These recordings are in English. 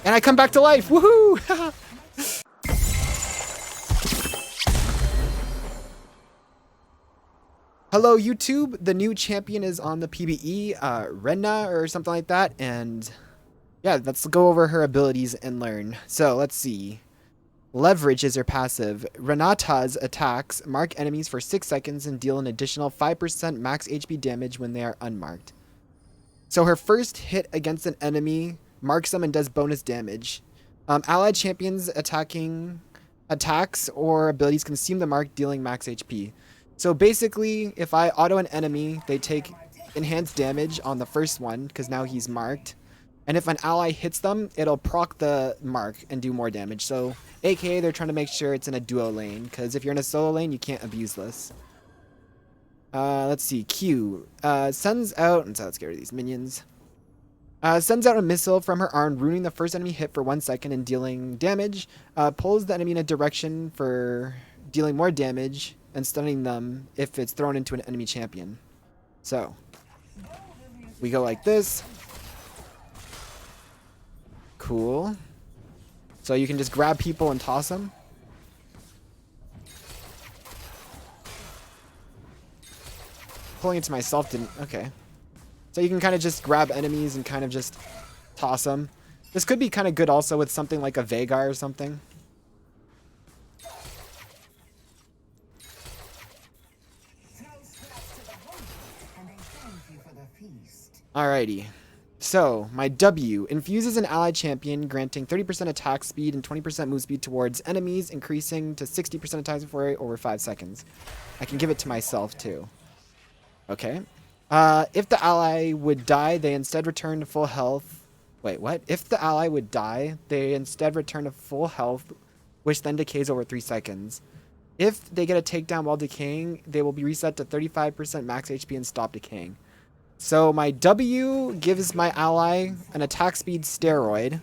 And I come back to life. Woohoo! Hello YouTube, the new champion is on the PBE, Renata or something like that, and yeah, let's go over her abilities and learn. So let's see. Leverage is her passive. Renata's attacks mark enemies for 6 seconds and deal an additional 5% max HP damage when they are unmarked. So her first hit against an enemy marks them and does bonus damage. Allied champions attacks or abilities consume the mark, dealing max HP. So basically, if I auto an enemy, they take enhanced damage on the first one, because now he's marked. And if an ally hits them, it'll proc the mark and do more damage. So, aka they're trying to make sure it's in a duo lane, because if you're in a solo lane, you can't abuse this. Let's see, Q. Sends out, let's get rid of these minions. Sends out a missile from her arm, ruining the first enemy hit for 1 second and dealing damage. Pulls the enemy in a direction for dealing more damage and stunning them if it's thrown into an enemy champion. So, we go like this. Cool. So you can just grab people and toss them. Pulling it to myself didn't... Okay. So you can kind of just grab enemies and kind of just toss them. This could be kind of good also with something like a Veigar or something. Alrighty. So, my W infuses an allied champion, granting 30% attack speed and 20% move speed towards enemies, increasing to 60% attack speed over 5 seconds. I can give it to myself too. Okay. If the ally would die, they instead return to full health. Wait, what? If the ally would die, they instead return to full health, which then decays over 3 seconds. If they get a takedown while decaying, they will be reset to 35% max HP and stop decaying. So my W gives my ally an attack speed steroid.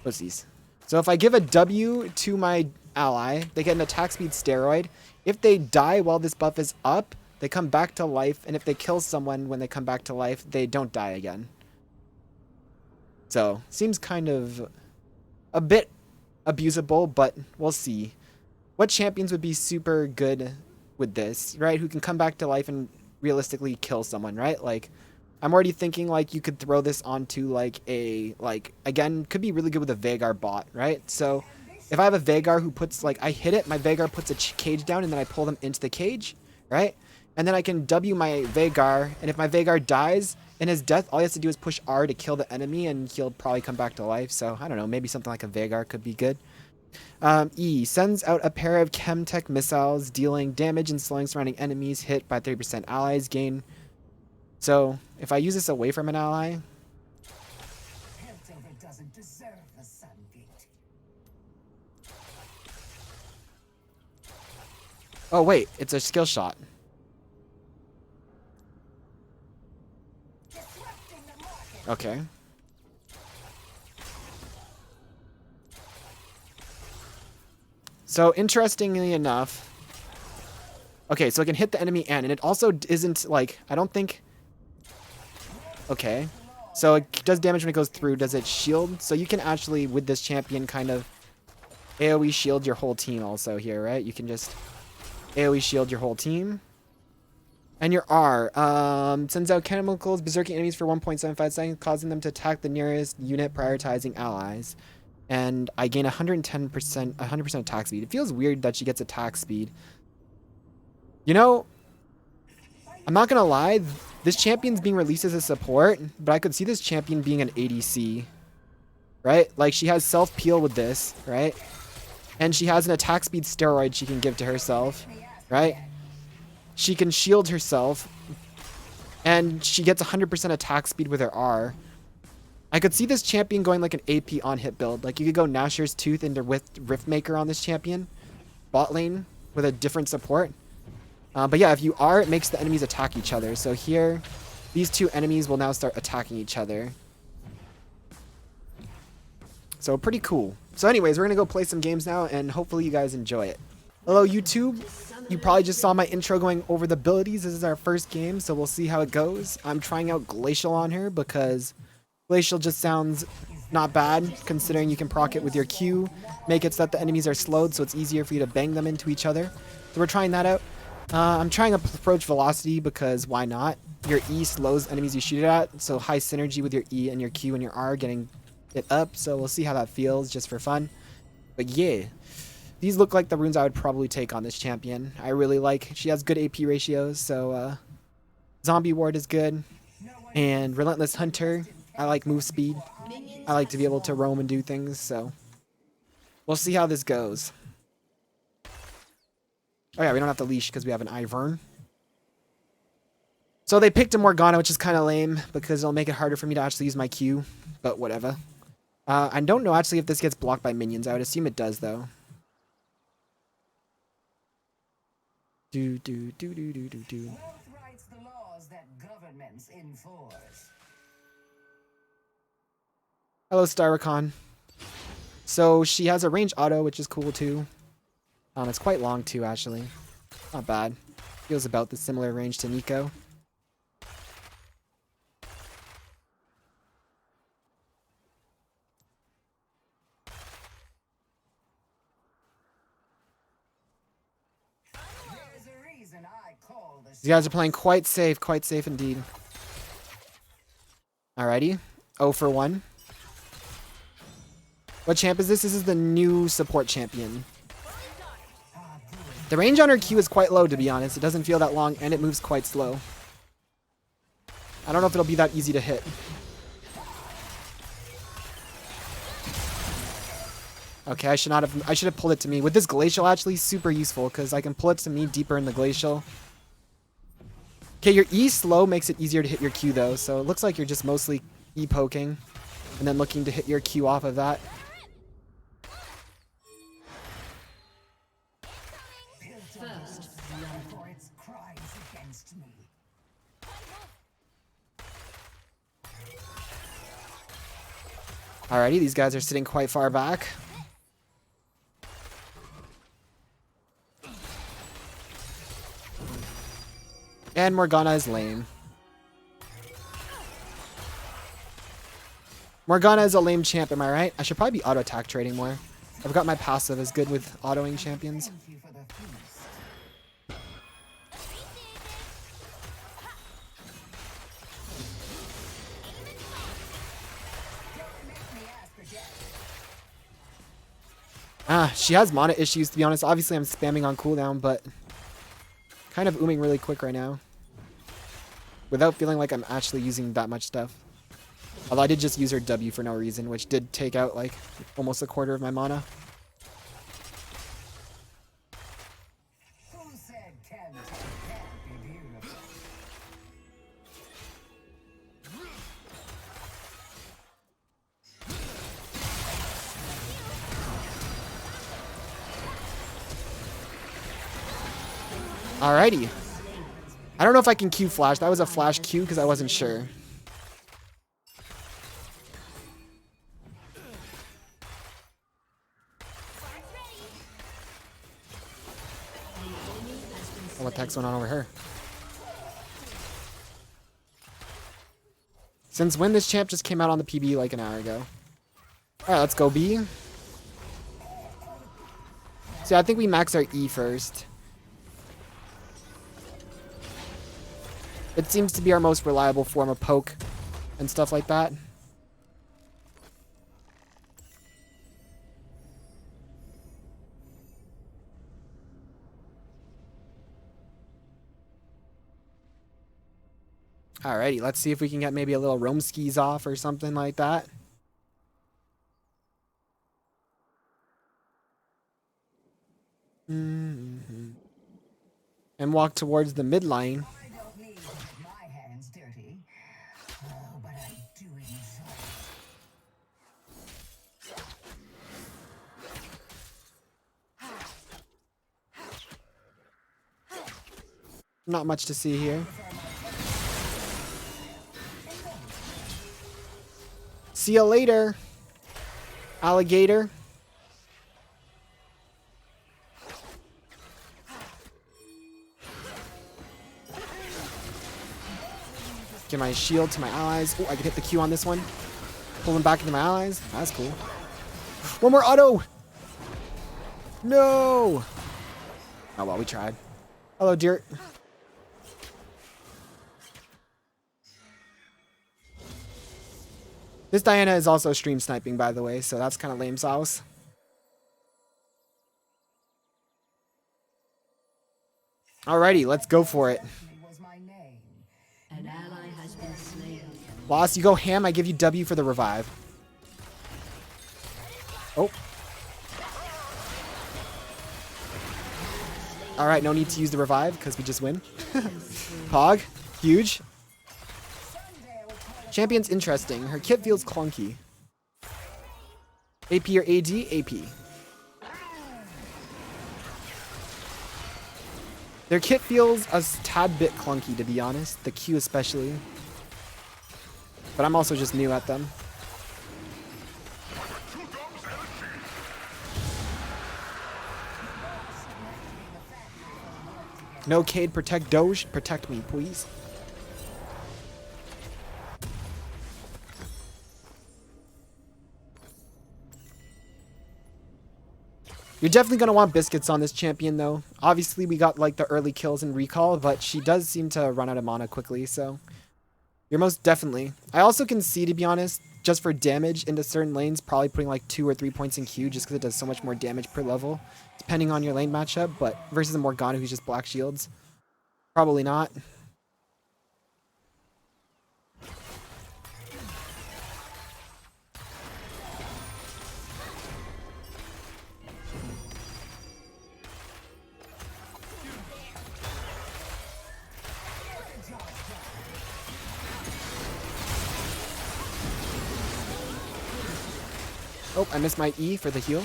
What's these? So if I give a W to my ally, they get an attack speed steroid. If they die while this buff is up, they come back to life. And if they kill someone when they come back to life, they don't die again. So, seems kind of a bit abusable, but we'll see. What champions would be super good with this, right? Who can come back to life and realistically kill someone, right? Like, I'm already thinking like you could throw this onto like a, again, could be really good with a Veigar bot, right? So if I have a Veigar who puts, like, I hit it, my Veigar puts a cage down and then I pull them into the cage, right? And then I can W my Veigar, and if my Veigar dies in his death, all he has to do is push R to kill the enemy and he'll probably come back to life. So I don't know, maybe something like a Veigar could be good. E sends out a pair of Chemtech missiles, dealing damage and slowing surrounding enemies hit by 30% allies gain. So if I use this away from an ally, doesn't deserve the Sungate. oh wait, it's a skill shot. Okay. So, interestingly enough... Okay, so it can hit the enemy and it also isn't, like... I don't think... Okay. So, it does damage when it goes through. Does it shield? So, you can actually, with this champion, kind of... AoE shield your whole team also here, right? You can just... AoE shield your whole team. And your R. Sends out chemicals, berserking enemies for 1.75 seconds, causing them to attack the nearest unit, prioritizing allies. And I gain 100% attack speed. It feels weird that she gets attack speed. You know, I'm not gonna lie, this champion's being released as a support, but I could see this champion being an ADC, right? Like, she has self-peel with this, right? And she has an attack speed steroid she can give to herself, right? She can shield herself, and she gets 100% attack speed with her R. I could see this champion going like an AP on-hit build. Like, you could go Nashor's Tooth into with Riftmaker on this champion. Bot lane with a different support. But yeah, if you R, it makes the enemies attack each other. So here, these two enemies will now start attacking each other. So pretty cool. So anyways, we're going to go play some games now, and hopefully you guys enjoy it. Hello, YouTube. You probably just saw my intro going over the abilities. This is our first game, so we'll see how it goes. I'm trying out Glacial on her because... Glacial just sounds Not bad, considering you can proc it with your Q, make it so that the enemies are slowed so it's easier for you to bang them into each other. So we're trying that out. I'm trying to approach velocity because why not? Your E slows enemies you shoot it at, so high synergy with your E and your Q and your R getting it up, so we'll see how that feels just for fun. But yeah, these look like the runes I would probably take on this champion. I really like, she has good AP ratios, so Zombie Ward is good, and Relentless Hunter, I like move speed. I like to be able to roam and do things, so we'll see how this goes. Oh yeah, we don't have to leash because we have an Ivern. So they picked a Morgana, which is kind of lame because it'll make it harder for me to actually use my Q, but whatever. I don't know actually if this gets blocked by minions. I would assume it does though. Do. Who writes the laws that governments enforce? Hello, Styricon. So she has a range auto, which is cool too. It's quite long too, actually. Not bad. Feels about the similar range to Neeko. There's a reason I call the These guys are playing quite safe indeed. Alrighty. 0 for 1. What champ is this? This is the new support champion. The range on her Q is quite low, to be honest. It doesn't feel that long, and it moves quite slow. I don't know if it'll be that easy to hit. Okay, I should have pulled it to me. With this glacial, actually, super useful, because I can pull it to me deeper in the glacial. Okay, your E slow makes it easier to hit your Q, though, so it looks like you're just mostly E poking, and then looking to hit your Q off of that. for its crimes against me. Alrighty, these guys are sitting quite far back. And Morgana is lame. Morgana is a lame champ, am I right? I should probably be auto attack trading more. I've got my passive is good with autoing champions. Thank you for the feast. Don't make me ask again. She has mana issues, to be honest. Obviously, I'm spamming on cooldown, but kind of ooming really quick right now. Without feeling like I'm actually using that much stuff. Although I did just use her W for no reason, which did take out like almost a quarter of my mana. Who said can't be beautiful? Alrighty. I don't know if I can Q flash. That was a flash Q because I wasn't sure. Oh, what the heck's going on over here? Since when this champ just came out on the PB like an hour ago. Alright, let's go B. So I think we max our E first. It seems to be our most reliable form of poke and stuff like that. Alrighty, let's see if we can get maybe a little roam skis off or something like that. And walk towards the mid lane. I don't need to get my hands dirty. Oh, but I do enjoy it. Not much to see here. See you later, alligator. Get my shield to my allies. Oh, I can hit the Q on this one. Pull them back into my allies. That's cool. One more auto. No. Oh, well, we tried. Hello, dear. This Diana is also stream sniping, by the way, so that's kind of lame sauce. Alrighty, let's go for it. An ally has been slain. Lost, you go ham, I give you W for the revive. Oh. Alright, no need to use the revive, because we just win. Pog, huge. Champion's interesting. Her kit feels clunky. AP or AD? AP. Their kit feels a tad bit clunky, to be honest. The Q especially. But I'm also just new at them. No Cade, protect Doge. Protect me, please. You're definitely going to want biscuits on this champion, though. Obviously, we got, like, the early kills and recall, but she does seem to run out of mana quickly, so... You're most definitely. I also can see, to be honest, just for damage into certain lanes, probably putting, like, 2 or 3 points in Q, just because it does so much more damage per level, depending on your lane matchup, but versus a Morgana who's just black shields, probably not. Oh, I missed my E for the heal.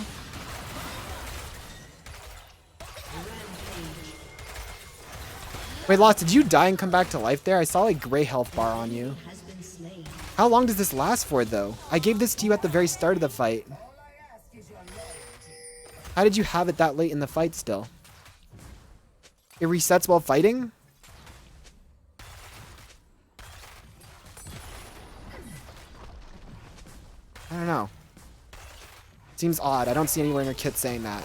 Wait, Lost, did you die and come back to life there? I saw a gray health bar on you. How long does this last for, though? I gave this to you at the very start of the fight. How did you have it that late in the fight still? It resets while fighting? I don't know. Seems odd. I don't see anywhere in her kit saying that.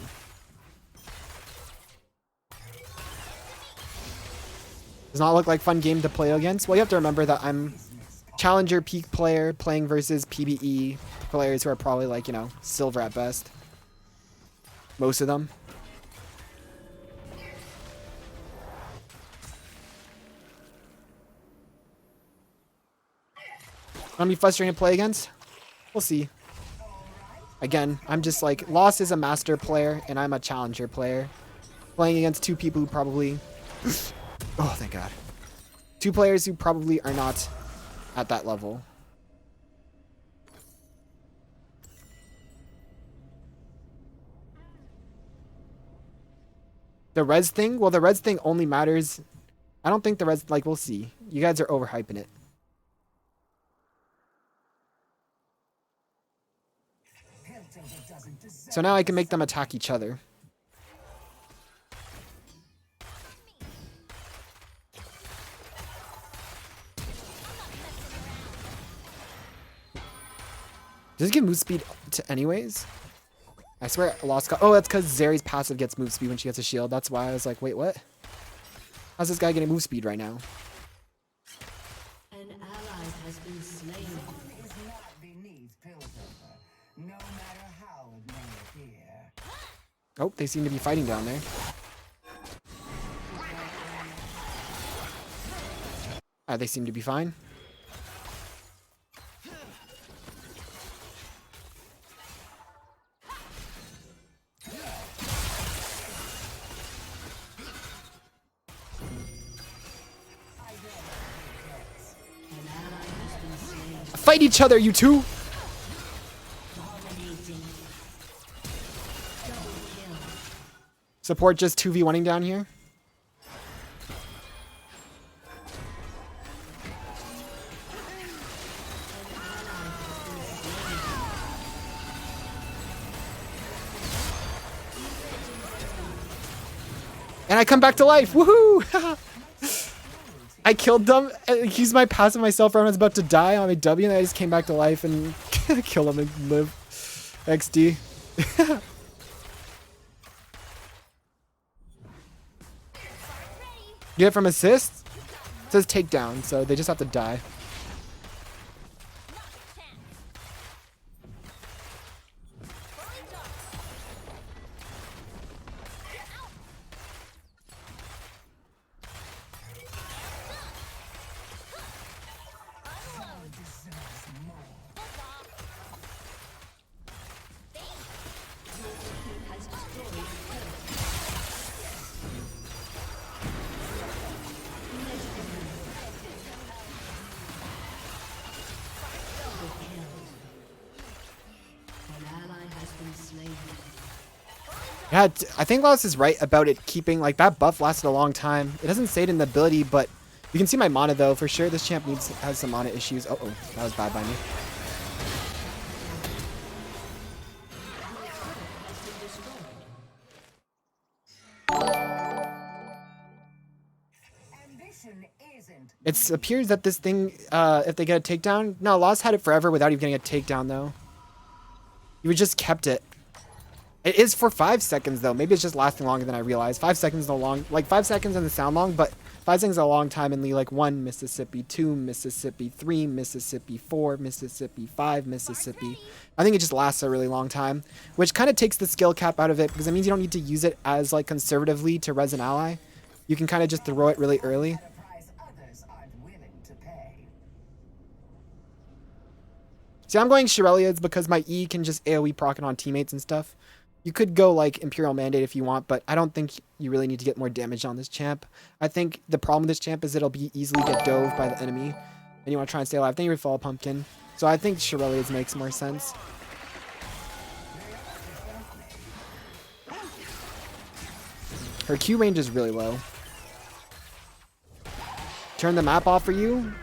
Does not look like fun game to play against. Well, you have to remember that I'm challenger peak player playing versus PBE players who are probably like, you know, silver at best. Most of them. Gonna be frustrating to play against? We'll see. Again, I'm just like, Lost is a master player, and I'm a challenger player. Playing against two people who probably... oh, thank God. Two players who probably are not at that level. The res thing? Well, the res thing only matters... I don't think the res... Like, we'll see. You guys are overhyping it. So now I can make them attack each other. Does it give move speed to anyways? I swear I lost... Oh, that's because Zeri's passive gets move speed when she gets a shield. That's why I was like, wait, what? How's this guy getting move speed right now? An ally has been slain. Is not beneath Piltover, no matter how it may appear. Oh, they seem to be fighting down there. They seem to be fine. Fight each other, you two! Support just 2v1ing down here. And I come back to life! Woohoo! I killed them, used my passive myself when I was about to die on a W, and I just came back to life and Kill him and live. XD. Get it from assist? It says takedown, so they just have to die. Yeah, I think Lotus is right about it keeping, like, that buff lasted a long time. It doesn't say it in the ability, but you can see my mana, though. For sure, this champ has some mana issues. Uh-oh, that was bad by me. It appears that this thing, if they get a takedown... No, Lost had it forever without even getting a takedown, though. You would just kept it. It is for 5 seconds, though. Maybe it's just lasting longer than I realized. 5 seconds is a long... Like, 5 seconds doesn't sound long, but 5 seconds is a long time in the, like, 1 Mississippi, 2 Mississippi, 3 Mississippi, 4 Mississippi, 5 Mississippi. I think it just lasts a really long time, which kind of takes the skill cap out of it, because it means you don't need to use it as, like, conservatively to res an ally. You can kind of just throw it really early. See, I'm going Shirelia's because my E can just AoE proc it on teammates and stuff. You could go like Imperial Mandate if you want, but I don't think you really need to get more damage on this champ. I think the problem with this champ is it'll be easily get dove by the enemy, and you want to try and stay alive. Then you would fall Pumpkin. So I think Shirelia's makes more sense. Her Q range is really low. Turn the map off for you?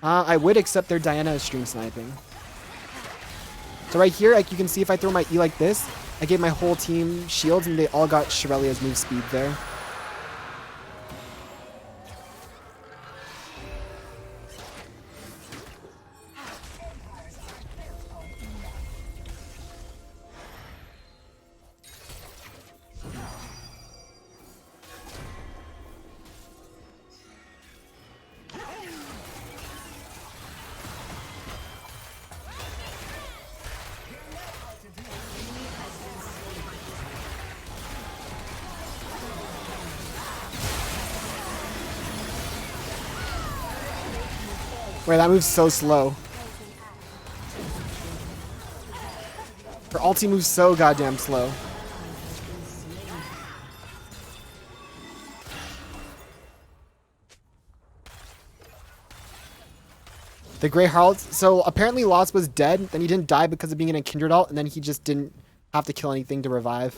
I would, except their Diana is stream sniping. So right here, like you can see if I throw my E like this, I gave my whole team shields and they all got Shirelia's move speed there. Wait, that move's so slow. Her ulti moves so goddamn slow. The Grey Harald. So apparently Lost was dead, then he didn't die because of being in a Kindred ult, and then he just didn't have to kill anything to revive.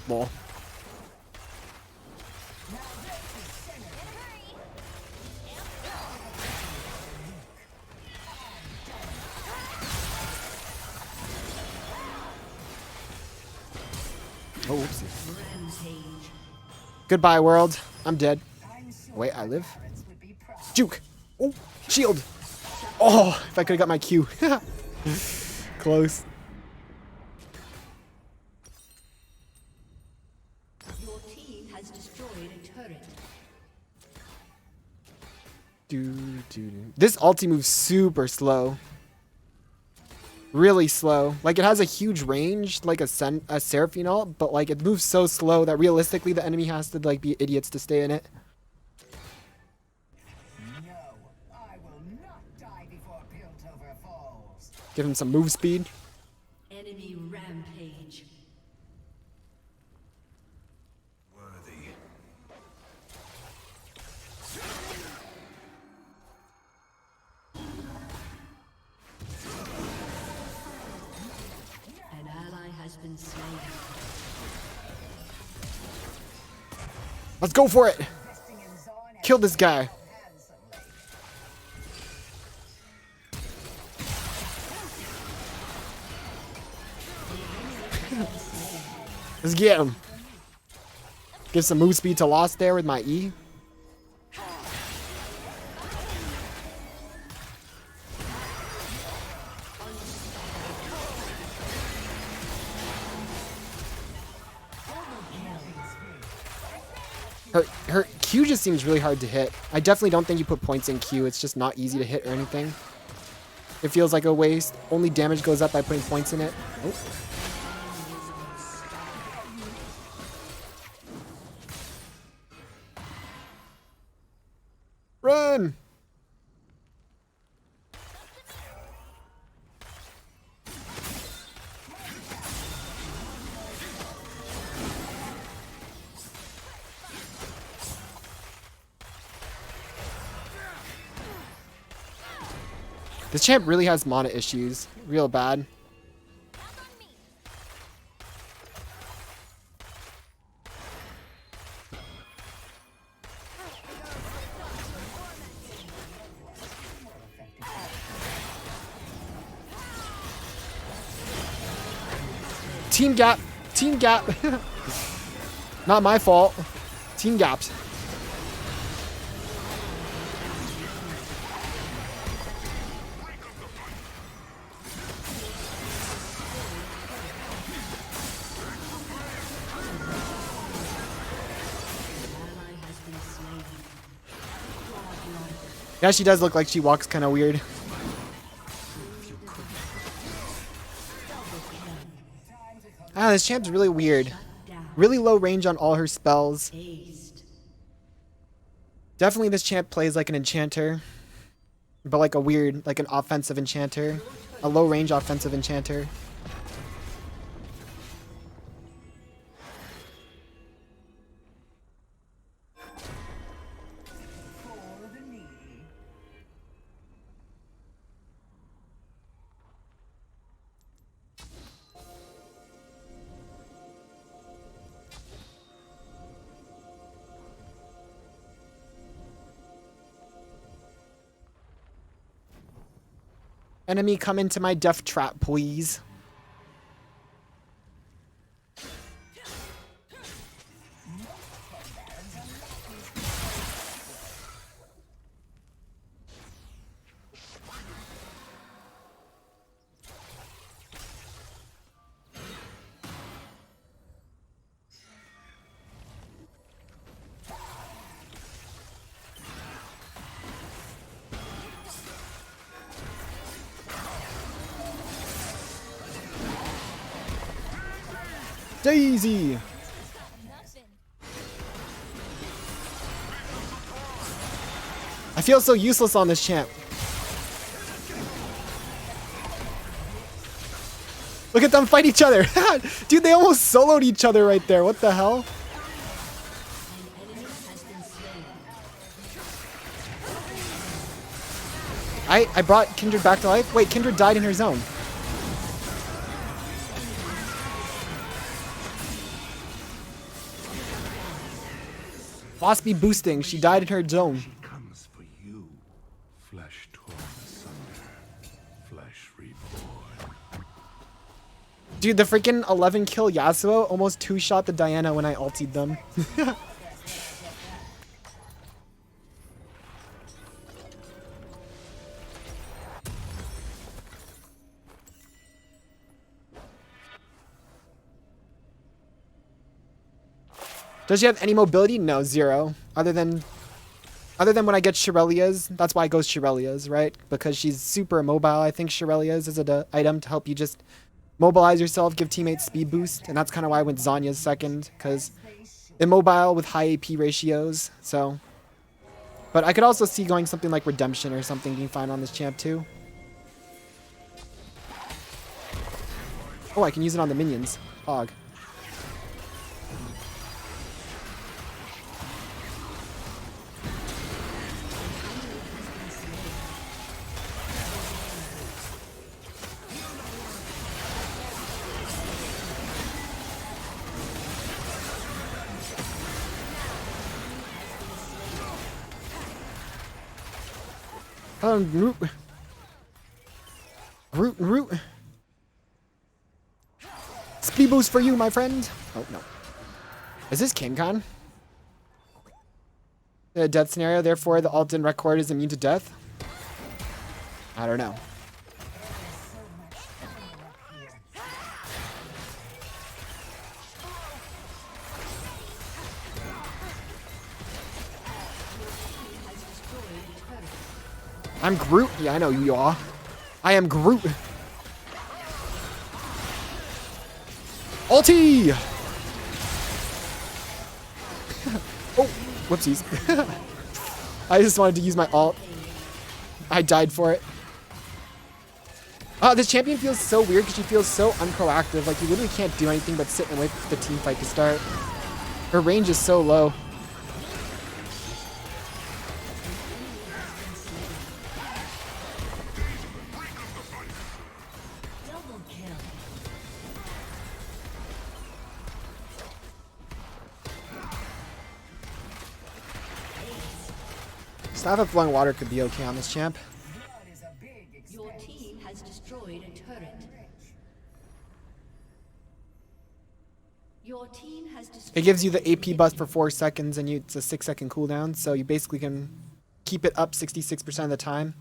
Lol. Oh, whoopsie. Goodbye, world. I'm dead. Wait, I live? Juke! Oh, shield! Oh, if I could have got my Q. Close. Your team has destroyed a turret. This ulti moves super slow. Really slow. Like, it has a huge range, like a Seraphine ult, but like it moves so slow that realistically the enemy has to like be idiots to stay in it. No, I will not die before Piltover falls. Give him some move speed. Enemy rampage. Worthy. An ally has been slain. Let's go for it. Kill this guy. Let's get him. Give some move speed to Lost there with my E. Her Q just seems really hard to hit. I definitely don't think you put points in Q. It's just not easy to hit or anything. It feels like a waste. Only damage goes up by putting points in it. Oh. Run! This champ really has mana issues. Real bad. Team gap. Team gap. Not my fault. Team gapped. Yeah, she does look like she walks kind of weird. Ah, this champ's really weird. Really low range on all her spells. Definitely this champ plays like an enchanter. But like a weird, like an offensive enchanter. A low range offensive enchanter. Enemy, come into my death trap, please. Daisy! I feel so useless on this champ. Look at them fight each other. Dude, they almost soloed each other right there. What the hell? I brought Kindred back to life. Wait, Kindred died in her zone. Boss be boosting. She died in her zone. She comes for you. Flesh torn asunder. Flesh reborn. Dude, the freaking 11 kill Yasuo almost two-shot the Diana when I ultied them. Does she have any mobility? No, zero. Other than when I get Shirelia's. That's why I go Shirelia's, right? Because she's super mobile. I think Shirelia's is an item to help you just mobilize yourself, give teammates speed boost. And that's kind of why I went Zhonya's second, because immobile with high AP ratios. So, but I could also see going something like Redemption or something being fine on this champ too. Oh, I can use it on the minions. Hog. Root. Speed boost for you, my friend. Oh, no. Is this King Khan? The death scenario, therefore the ult in record is immune to death? I don't know. I'm Groot. Yeah, I know you are. I am Groot. Ulti! Oh, whoopsies. I just wanted to use my ult. I died for it. This champion feels so weird because she feels so unproactive. Like, you literally can't do anything but sit and wait for the team fight to start. Her range is so low. Double kill. Staff of Flowing Water could be okay on this champ. Blood is a big Your expense. team has destroyed a turret. Your team has destroyed. It gives you the AP bust for 4 seconds and it's a 6-second cooldown, so you basically can keep it up 66% of the time.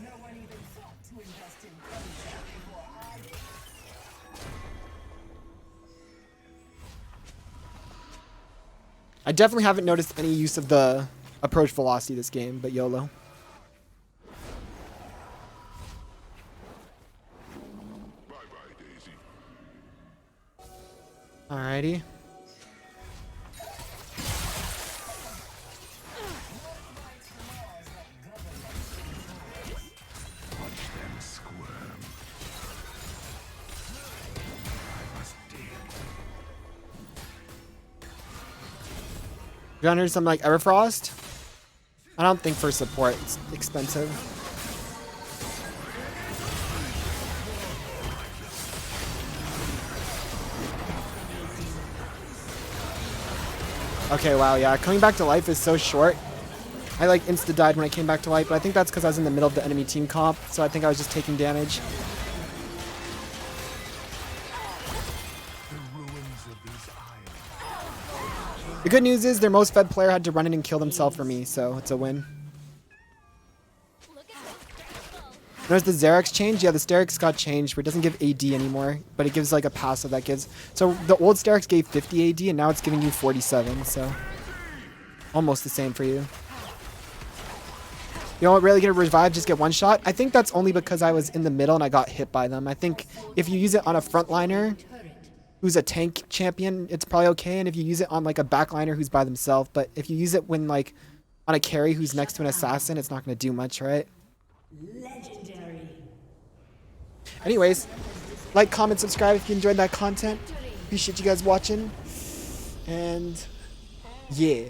No one even thought to invest in culture before I did. I definitely haven't noticed any use of the approach velocity this game, but YOLO. Bye-bye, Daisy. Alrighty. Watch them squirm. I must dig. Gunners, some like Everfrost. I don't think for support it's expensive. Okay, wow, yeah. Coming back to life is so short. I like insta-died when I came back to life, but I think that's because I was in the middle of the enemy team comp, so I think I was just taking damage. The ruins of these islands. The good news is their most fed player had to run in and kill themselves for me, so it's a win. Notice the Xerix change? Yeah, the Sterix got changed where it doesn't give AD anymore, but it gives like a passive that gives. So the old Sterix gave 50 AD and now it's giving you 47, so almost the same for you. You don't really get a revive, just get one shot? I think that's only because I was in the middle and I got hit by them. I think if you use it on a frontliner who's a tank champion, it's probably okay. And if you use it on like a backliner who's by themselves, but if you use it when like on a carry who's next to an assassin, it's not going to do much, right? Legendary. Anyways, like, comment, subscribe if you enjoyed that content. Appreciate you guys watching. And yeah.